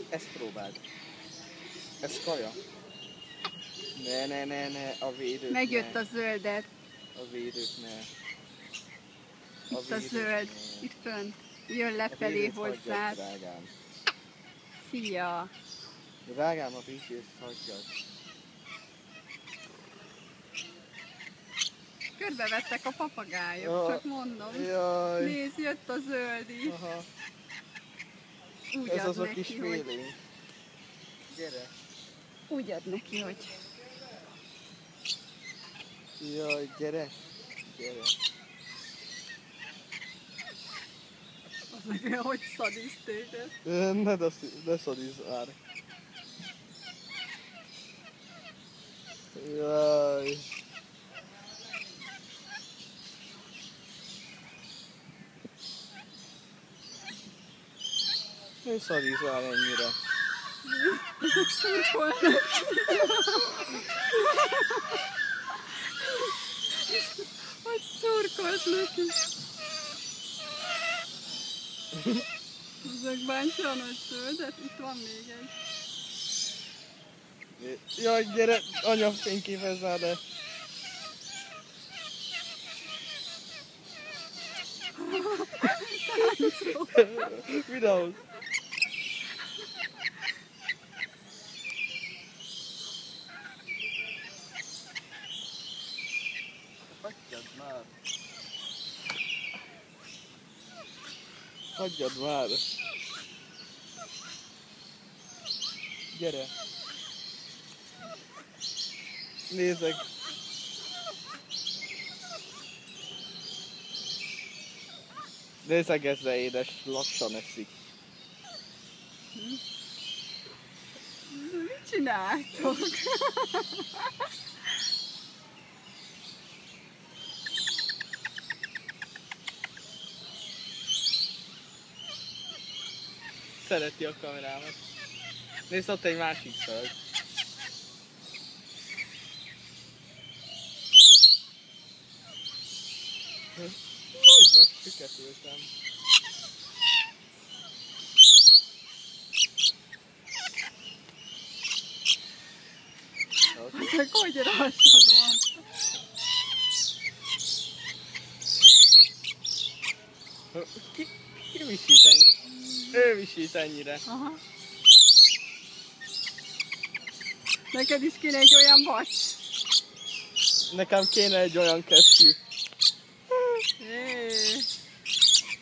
Ezt próbáld. Ez kaja. Ne, a védők Megjött ne. a zöldet. A védők ne. Itt a zöld. Ne. Itt fönt. Jön A lefelé védőt hozzád. hagyjad, drágám. Szia! Drágám, a védőt hagyjad. Körbevettek a papagájok, Ja, csak mondom. jaj. Nézd, jött a zöld is. Aha. Úgy Ez ad az a neki, kis hogy... félénk. Gyere. Úgy ad neki, hogy... Jaj, gyere. Gyere. Az meg hogy szadiszt téged. Ne szadizz már. Jaj. Ne szadizz már ennyire. Ezek szurkolnak. Hogy szurkolt neki. Ezek bántja a nagy zöldet, itt van még egy. Jaj, gyere, anya fényképezz már, de... Videóz. Hagyjad már. Hagyjad már. Gyere. Nézzek. Nézegezze, édes, lassan eszik. Mit csináltok? Szereti a kamerámat. Nézd, ott egy másik föld. Úgy megsüketültem. Ezek hogy rajtad van? Ki visít ennyire? Ő visít ennyire. Aha. Neked is kéne egy olyan vacs. Nekem kéne egy olyan kesztyű.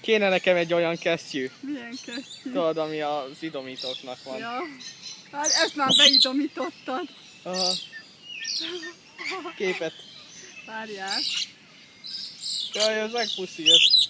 Kéne nekem egy olyan kesztyű. Milyen kesztyű? Tudod, ami az idomítóknak van. Ja. Hát ezt már beidomítottad. Aha. Képet. Várjál. Jaj, ez megpuszílt.